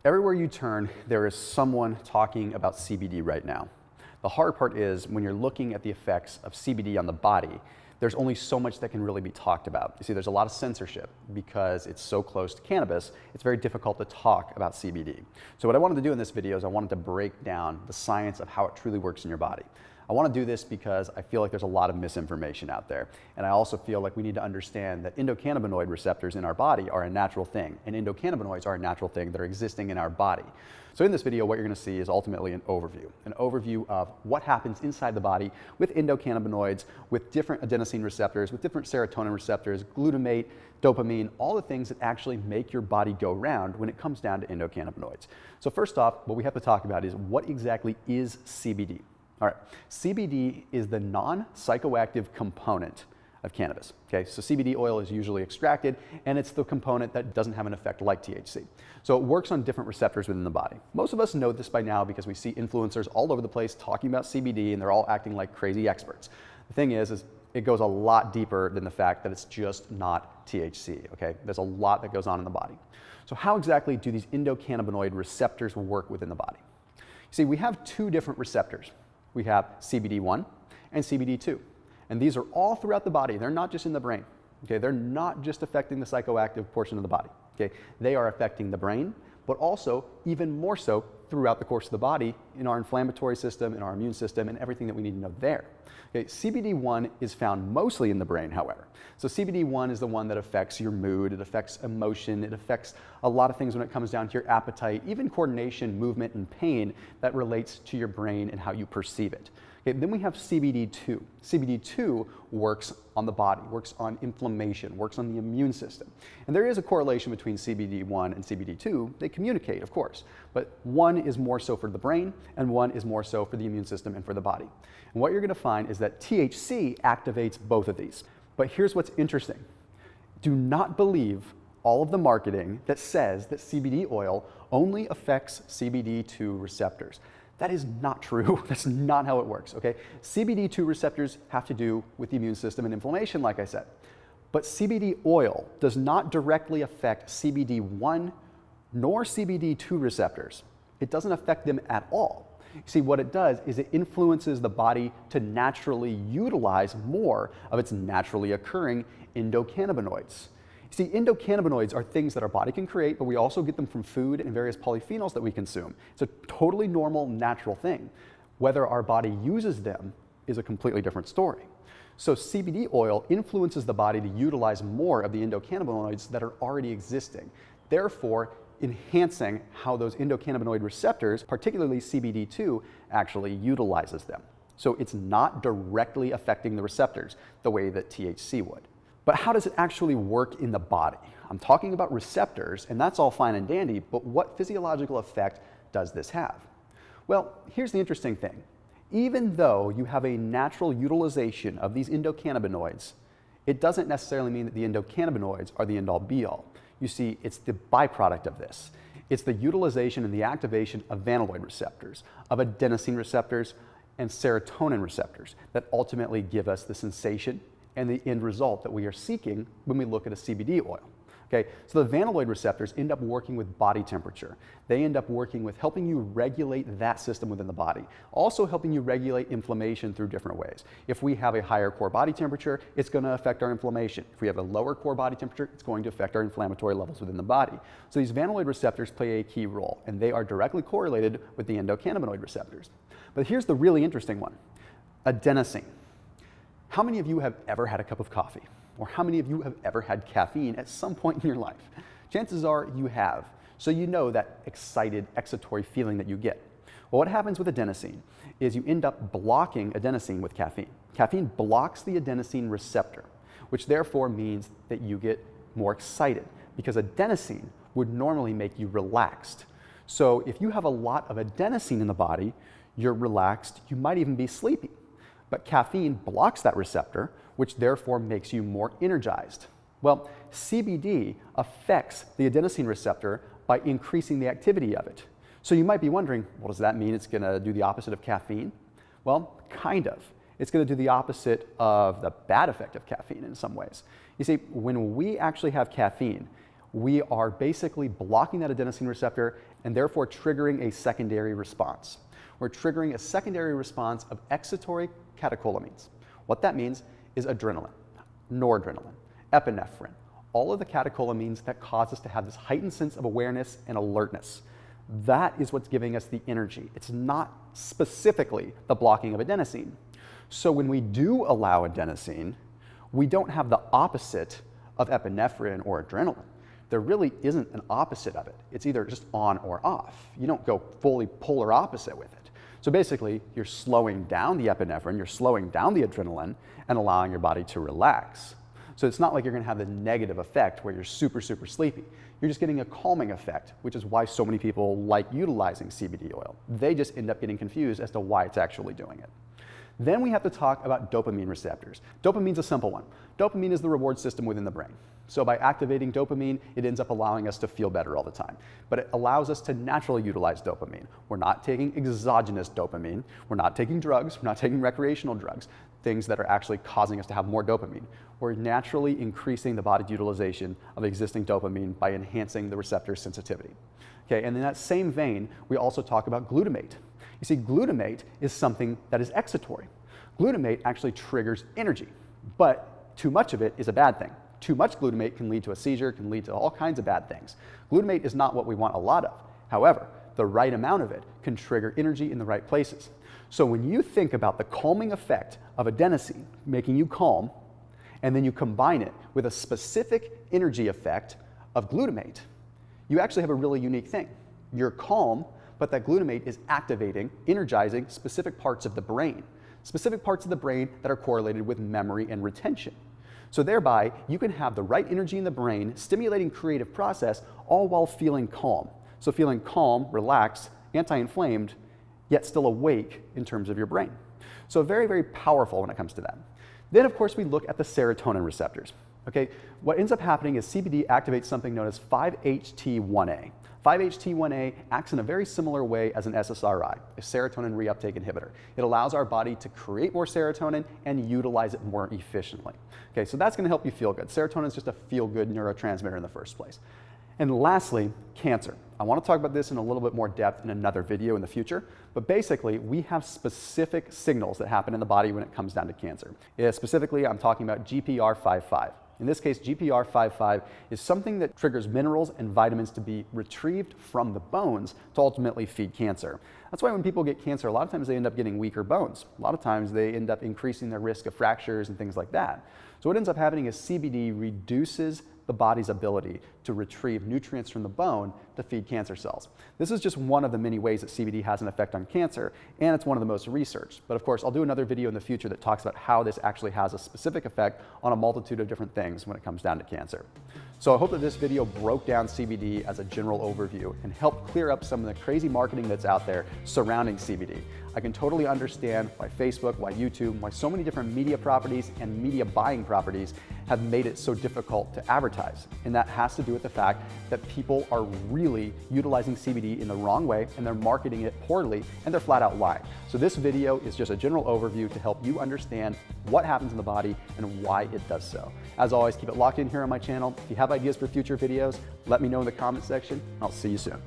Everywhere you turn, there is someone talking about CBD right now. The hard part is when you're looking at the effects of CBD on the body, there's only so much that can really be talked about. You see, there's a lot of censorship because it's so close to cannabis, it's very difficult to talk about CBD. So what I wanted to do in this video is I wanted to break down the science of how it truly works in your body. I want to do this because I feel like there's a lot of misinformation out there. And I also feel like we need to understand that endocannabinoid receptors in our body are a natural thing, and endocannabinoids are a natural thing that are existing in our body. So in this video, what you're going to see is ultimately an overview of what happens inside the body with endocannabinoids, with different adenosine receptors, with different serotonin receptors, glutamate, dopamine, all the things that actually make your body go round when it comes down to endocannabinoids. So first off, what we have to talk about is what exactly is CBD? All right, CBD is the non-psychoactive component of cannabis. Okay, so CBD oil is usually extracted, and it's the component that doesn't have an effect like THC. So it works on different receptors within the body. Most of us know this by now because we see influencers all over the place talking about CBD, and they're all acting like crazy experts. The thing is it goes a lot deeper than the fact that it's just not THC. Okay, there's a lot that goes on in the body. So how exactly do these endocannabinoid receptors work within the body? You see, we have two different receptors. We have CBD1 and CBD2. And these are all throughout the body. They're not just in the brain. Okay? They're not just affecting the psychoactive portion of the body. Okay? They are affecting the brain, but also even more so throughout the course of the body in our inflammatory system, in our immune system, and everything that we need to know there. Okay? CBD1 is found mostly in the brain, however. So CBD1 is the one that affects your mood, it affects emotion, it affects a lot of things when it comes down to your appetite, even coordination, movement, and pain that relates to your brain and how you perceive it. Okay, then we have CBD2. CBD2 works on the body, works on inflammation, works on the immune system. And there is a correlation between CBD1 and CBD2. They communicate, of course, but one is more so for the brain and one is more so for the immune system and for the body. And what you're going to find is that THC activates both of these. But here's what's interesting. Do not believe all of the marketing that says that CBD oil only affects CBD2 receptors. That is not true. That's not how it works, okay? CBD2 receptors have to do with the immune system and inflammation, like I said. But CBD oil does not directly affect CBD1 nor CBD2 receptors. It doesn't affect them at all. See, what it does is it influences the body to naturally utilize more of its naturally occurring endocannabinoids. See, endocannabinoids are things that our body can create, but we also get them from food and various polyphenols that we consume. It's a totally normal, natural thing. Whether our body uses them is a completely different story. So CBD oil influences the body to utilize more of the endocannabinoids that are already existing, therefore enhancing how those endocannabinoid receptors, particularly CBD2, actually utilizes them. So it's not directly affecting the receptors the way that THC would. But how does it actually work in the body? I'm talking about receptors, and that's all fine and dandy, but what physiological effect does this have? Well, here's the interesting thing. Even though you have a natural utilization of these endocannabinoids, it doesn't necessarily mean that the endocannabinoids are the end-all be-all. You see, it's the byproduct of this. It's the utilization and the activation of vanilloid receptors, of adenosine receptors, and serotonin receptors that ultimately give us the sensation and the end result that we are seeking when we look at a CBD oil. Okay, so the vanilloid receptors end up working with body temperature. They end up working with helping you regulate that system within the body, also helping you regulate inflammation through different ways. If we have a higher core body temperature, it's going to affect our inflammation. If we have a lower core body temperature, it's going to affect our inflammatory levels within the body. So these vanilloid receptors play a key role, and they are directly correlated with the endocannabinoid receptors. But here's the really interesting one, adenosine. How many of you have ever had a cup of coffee? Or how many of you have ever had caffeine at some point in your life? Chances are you have. So you know that excited, excitatory feeling that you get. Well, what happens with adenosine is you end up blocking adenosine with caffeine. Caffeine blocks the adenosine receptor, which therefore means that you get more excited because adenosine would normally make you relaxed. So if you have a lot of adenosine in the body, you're relaxed, you might even be sleepy. But caffeine blocks that receptor, which therefore makes you more energized. Well, CBD affects the adenosine receptor by increasing the activity of it. So you might be wondering, well, does that mean it's going to do the opposite of caffeine? Well, kind of. It's going to do the opposite of the bad effect of caffeine in some ways. You see, when we actually have caffeine, we are basically blocking that adenosine receptor and therefore triggering a secondary response. We're triggering a secondary response of excitatory catecholamines. What that means is adrenaline, noradrenaline, epinephrine, all of the catecholamines that cause us to have this heightened sense of awareness and alertness. That is what's giving us the energy. It's not specifically the blocking of adenosine. So when we do allow adenosine, we don't have the opposite of epinephrine or adrenaline. There really isn't an opposite of it. It's either just on or off. You don't go fully polar opposite with it. So basically, you're slowing down the epinephrine, you're slowing down the adrenaline, and allowing your body to relax. So it's not like you're going to have the negative effect where you're super, super sleepy. You're just getting a calming effect, which is why so many people like utilizing CBD oil. They just end up getting confused as to why it's actually doing it. Then we have to talk about dopamine receptors. Dopamine's a simple one. Dopamine is the reward system within the brain. So by activating dopamine, it ends up allowing us to feel better all the time. But it allows us to naturally utilize dopamine. We're not taking exogenous dopamine. We're not taking drugs. We're not taking recreational drugs, things that are actually causing us to have more dopamine. We're naturally increasing the body's utilization of existing dopamine by enhancing the receptor sensitivity. Okay, and in that same vein, we also talk about glutamate. You see, glutamate is something that is excitatory. Glutamate actually triggers energy, but too much of it is a bad thing. Too much glutamate can lead to a seizure, can lead to all kinds of bad things. Glutamate is not what we want a lot of. However, the right amount of it can trigger energy in the right places. So when you think about the calming effect of adenosine, making you calm, and then you combine it with a specific energy effect of glutamate, you actually have a really unique thing. You're calm, but that glutamate is activating, energizing specific parts of the brain that are correlated with memory and retention. So thereby, you can have the right energy in the brain, stimulating creative process, all while feeling calm. So feeling calm, relaxed, anti-inflamed, yet still awake in terms of your brain. So very, very powerful when it comes to that. Then, of course, we look at the serotonin receptors. Okay, what ends up happening is CBD activates something known as 5-HT1A. 5-HT1A acts in a very similar way as an SSRI, a serotonin reuptake inhibitor. It allows our body to create more serotonin and utilize it more efficiently. Okay, so that's going to help you feel good. Serotonin is just a feel-good neurotransmitter in the first place. And lastly, cancer. I want to talk about this in a little bit more depth in another video in the future, but basically we have specific signals that happen in the body when it comes down to cancer. Specifically, I'm talking about GPR55. In this case, GPR55 is something that triggers minerals and vitamins to be retrieved from the bones to ultimately feed cancer. That's why when people get cancer, a lot of times they end up getting weaker bones. A lot of times they end up increasing their risk of fractures and things like that. So what ends up happening is CBD reduces the body's ability to retrieve nutrients from the bone to feed cancer cells. This is just one of the many ways that CBD has an effect on cancer, and it's one of the most researched. But of course, I'll do another video in the future that talks about how this actually has a specific effect on a multitude of different things when it comes down to cancer. So I hope that this video broke down CBD as a general overview and helped clear up some of the crazy marketing that's out there surrounding CBD. I can totally understand why Facebook, why YouTube, why so many different media properties and media buying properties have made it so difficult to advertise. And that has to do with the fact that people are really utilizing CBD in the wrong way and they're marketing it poorly and they're flat out lying. So this video is just a general overview to help you understand what happens in the body and why it does so. As always, keep it locked in here on my channel. If you have ideas for future videos, let me know in the comment section. I'll see you soon.